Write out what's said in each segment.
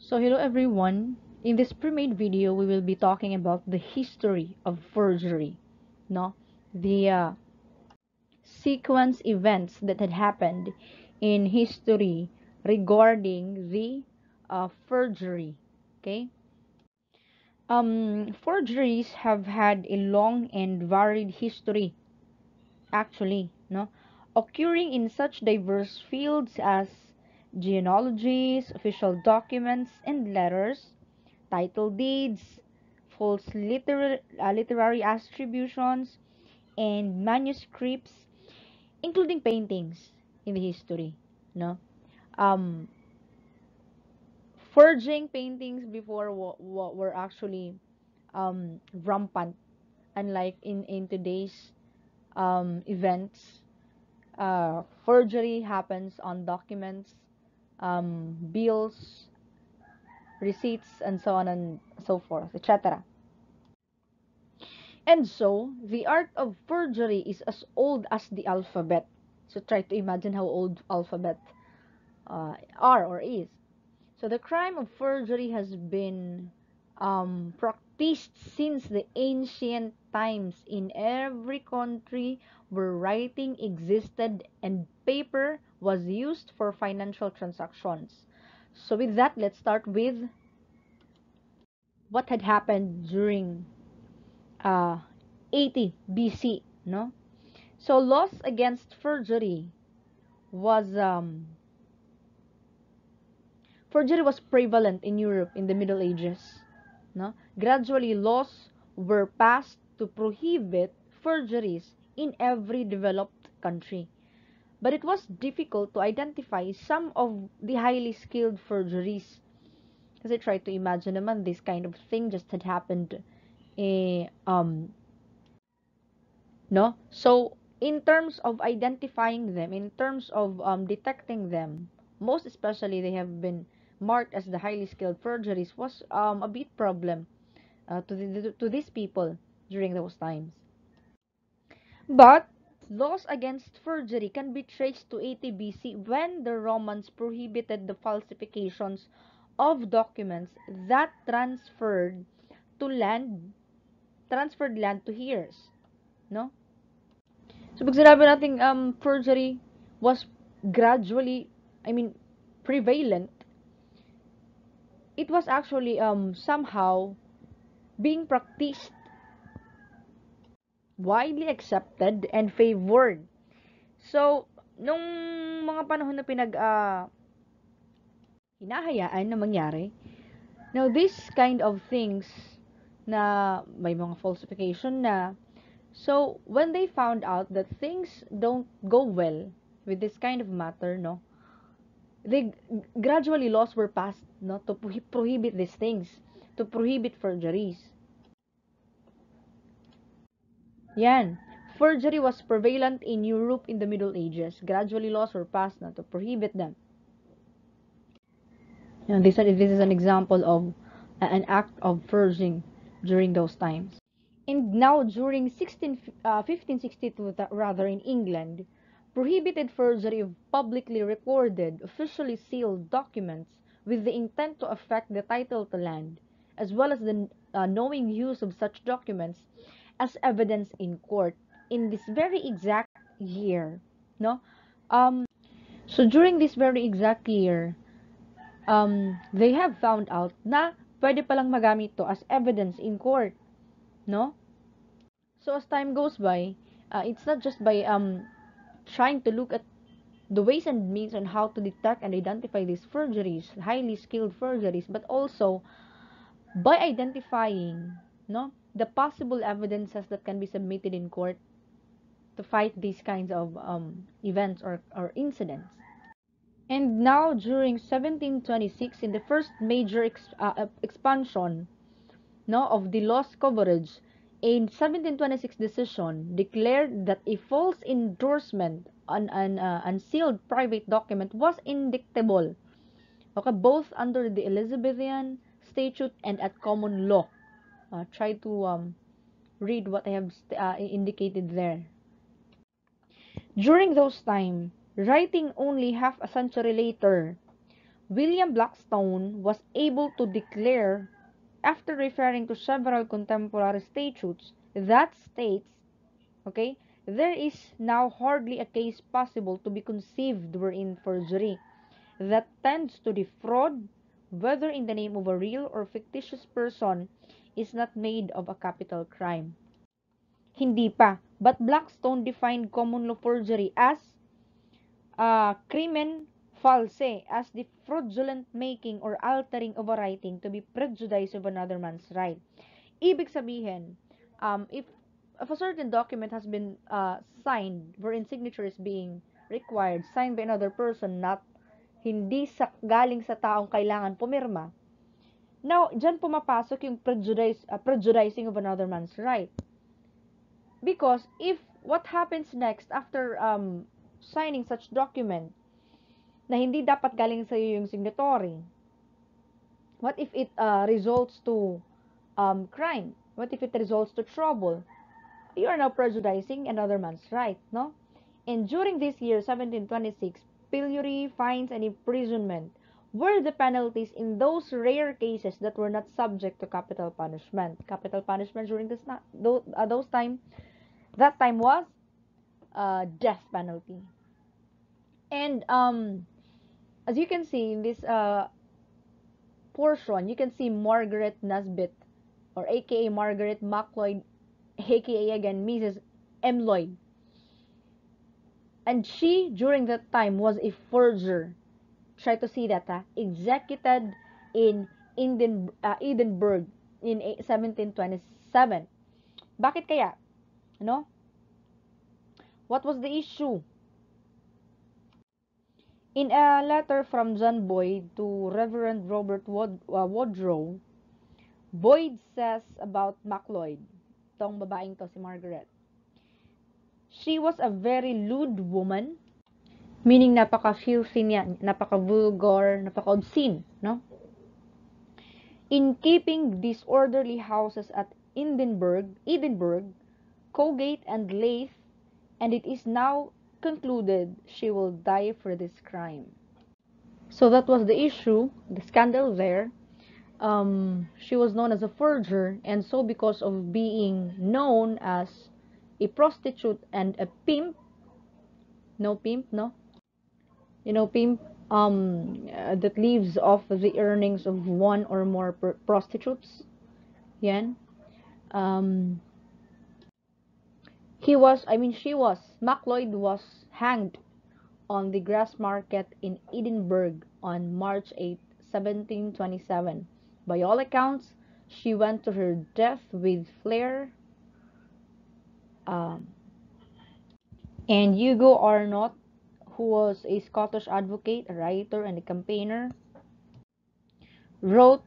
So hello everyone. In this pre-made video, we will be talking about the history of forgery, no? The sequence events that had happened in history regarding the forgery. Okay. Forgeries have had a long and varied history, actually, no? Occurring in such diverse fields as genealogies, official documents and letters, title deeds, false literary attributions, and manuscripts, including paintings in the history. No, um, forging paintings before were actually rampant, unlike in today's events. Forgery happens on documents, bills, receipts, and so on and so forth, etc. And so, the art of forgery is as old as the alphabet. So try to imagine how old alphabet are or is. So the crime of forgery has been practiced since the ancient times in every country where writing existed and paper was used for financial transactions. So with that, let's start with what had happened during uh, 80 BC, no? So laws against was forgery was prevalent in Europe in the Middle Ages, no? Gradually laws were passed to prohibit forgeries in every developed country. But it was difficult to identify some of the highly skilled forgeries. Kasi try to imagine naman this kind of thing just had happened no, so in terms of identifying them, in terms of detecting them, most especially they have been marked as the highly skilled forgeries, was a bit problem to these people during those times. But laws against forgery can be traced to 80 BC when the Romans prohibited the falsifications of documents that to land transferred land to heirs, no. So pag sinabi nating forgery was gradually, I mean, prevalent, it was actually somehow being practiced, widely accepted and favored. So nung mga panahon na hinahayaan na mangyari, now this kind of things na may mga falsification na, so when they found out that things don't go well with this kind of matter, no, they gradually laws were passed, no, to prohibit these things, to prohibit forgeries. Yan. Forgery was prevalent in Europe in the Middle Ages. Gradually laws were passed, no, to prohibit them. This is an example of an act of forging during those times. And now during 1562, rather, in England, prohibited forgery of publicly recorded, officially sealed documents with the intent to affect the title to land, as well as the knowing use of such documents as evidence in court in this very exact year. No? So during this very exact year, they have found out na pwede palang magamit to as evidence in court. No? So as time goes by, it's not just by trying to look at the ways and means on how to detect and identify these forgeries, highly skilled forgeries, but also by identifying, no, the possible evidences that can be submitted in court to fight these kinds of events or incidents. And now during 1726, in the first major expansion, no, of the law's coverage, a 1726 decision declared that a false endorsement on an unsealed private document was indictable, okay, both under the Elizabethan statute and at common law. Try to read what I have indicated there. During those time, writing only half a century later, William Blackstone was able to declare, after referring to several contemporary statutes, that states, okay, there is now hardly a case possible to be conceived wherein forgery that tends to defraud, whether in the name of a real or fictitious person, is not made of a capital crime. Hindi pa. But Blackstone defined common law forgery as crimen false, as the fraudulent making or altering of a writing to be prejudice of another man's right. Ibig sabihin, if a certain document has been signed, wherein signature is being required, signed by another person, not hindi galing sa taong kailangan pumirma, now, dyan pumapasok yung prejudicing of another man's right. Because if what happens next after signing such document na hindi dapat galing sa iyo yung signatory, what if it results to crime? What if it results to trouble? You are now prejudicing another man's right, no? And during this year, 1726, pillory, fines, and imprisonment were the penalties in those rare cases that were not subject to capital punishment. Capital punishment during those time, that time was death penalty. And as you can see in this portion, you can see Margaret Nesbit, or aka Margaret MacLeod, aka again Mrs. M. Lloyd. And she, during that time, was a forger. Try to see that, executed in Edinburgh in 1727. Bakit kaya? No? What was the issue? In a letter from John Boyd to Reverend Robert Wodrow, Boyd says about MacLeod, tong babaeng to, si Margaret. She was a very lewd woman, meaning napaka-filthy niya, napaka-vulgar, napaka-obscene, no? In keeping disorderly houses at Edinburgh, Cogate and Leith, and it is now concluded she will die for this crime. So that was the issue, the scandal there. She was known as a forger, and so because of being known as a prostitute and a pimp, no? You know, pimp, that lives off the earnings of one or more prostitutes. Yan. Um, MacLeod was hanged on the grass market in Edinburgh on March 8, 1727. By all accounts, she went to her death with flair. And Hugo Arnott, who was a Scottish advocate, a writer, and a campaigner, wrote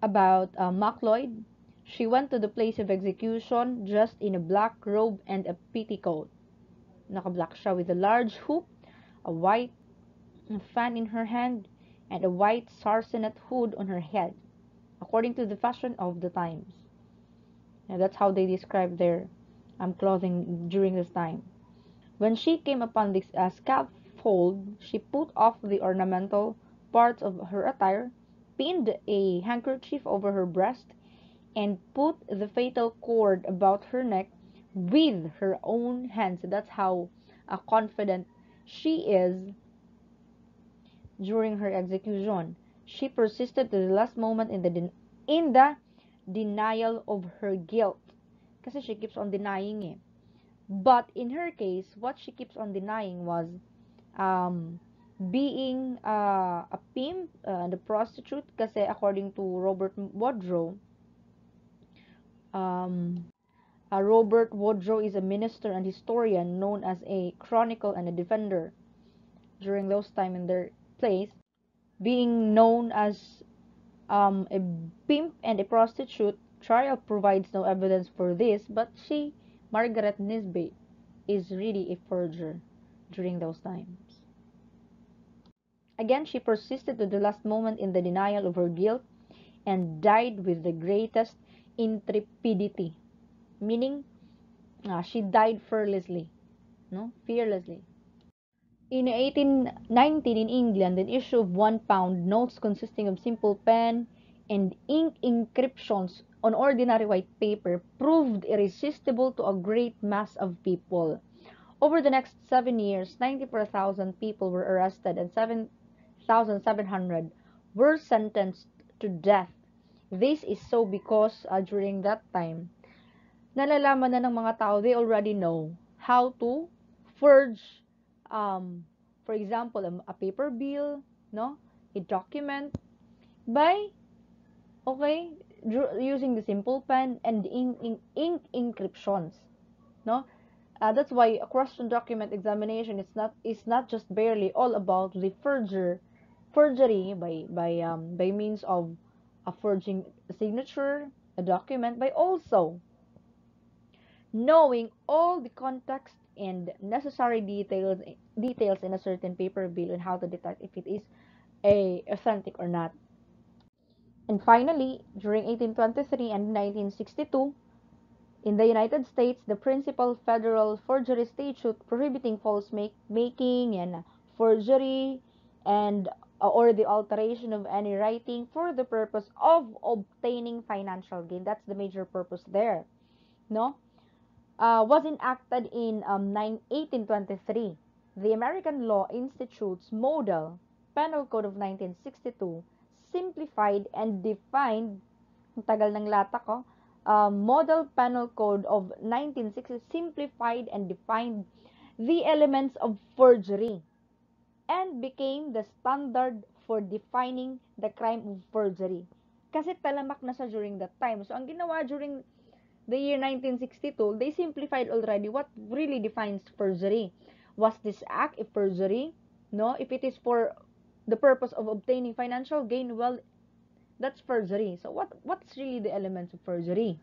about MacLeod. She went to the place of execution dressed in a black robe and a petticoat. Naka-black siya with a large hoop, a white fan in her hand, and a white sarcenet hood on her head, according to the fashion of the times. And that's how they describe their clothing during this time. When she came upon this scaffold, she put off the ornamental parts of her attire, pinned a handkerchief over her breast, and put the fatal cord about her neck with her own hands. That's how confident she is during her execution. She persisted to the last moment in the denial of her guilt. Kasi she keeps on denying it. But in her case, what she keeps on denying was being a pimp and a prostitute. Kasi according to Robert Wodrow, Robert Wodrow is a minister and historian known as a chronicle and a defender during those time in their place. Being known as a pimp and a prostitute, trial provides no evidence for this, but she, Margaret Nisbet, is really a forger during those times. Again, she persisted to the last moment in the denial of her guilt and died with the greatest intrepidity, meaning she died fearlessly, no, fearlessly. In 1819 in England, an issue of £1 notes consisting of simple pen and ink inscriptions on ordinary white paper proved irresistible to a great mass of people. Over the next 7 years, 94,000 people were arrested and 7,700 were sentenced to death. This is so because during that time, nalalaman na ng mga tao, they already know how to forge, um, for example, a paper bill, no, a document by, okay, using the simple pen and ink encryptions, no. That's why a question document examination is not just barely all about the forgery by means of a forging a signature, a document, by also knowing all the context and necessary details in a certain paper bill and how to detect if it is a authentic or not. And finally, during 1823 and 1962, in the United States, the principal federal forgery statute prohibiting making and forgery and or the alteration of any writing for the purpose of obtaining financial gain. That's the major purpose there, no? Was enacted in 1823. The American Law Institute's Model Penal Code of 1962 simplified and defined, ang tagal ng lata ko, Model Penal Code of 1960 simplified and defined the elements of forgery and became the standard for defining the crime of forgery. Kasi talamak na siya during that time. So, ang ginawa during the year 1962, they simplified already what really defines forgery. Was this act a forgery? No, if it is for the purpose of obtaining financial gain, well, that's forgery. So what's really the elements of forgery?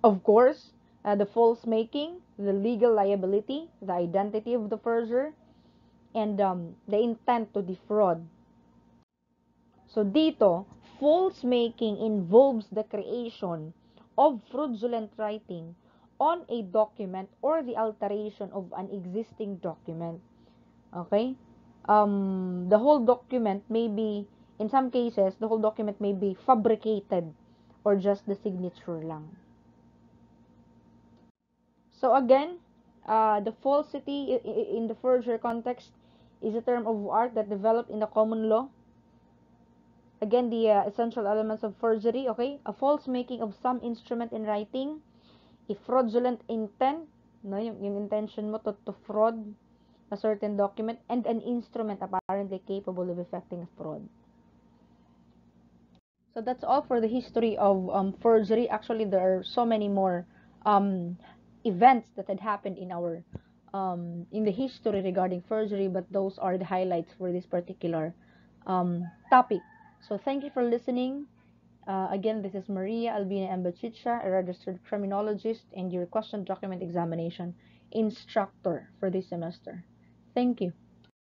Of course, the false making, the legal liability, the identity of the forger, and the intent to defraud. So dito, false making involves the creation of fraudulent writing on a document or the alteration of an existing document. Okay? The whole document may be, in some cases, the whole document may be fabricated or just the signature lang. So again, the falsity in the forgery context is a term of art that developed in the common law. Again, the essential elements of forgery, okay? A false making of some instrument in writing, a fraudulent intent, no, yung intention mo to fraud a certain document, and an instrument apparently capable of effecting a fraud. So that's all for the history of forgery. Actually, there are so many more events that had happened in our in the history regarding forgery, but those are the highlights for this particular topic. So thank you for listening. Again, this is Maria Albina Embachicha, a registered criminologist and your question document examination instructor for this semester. Thank you.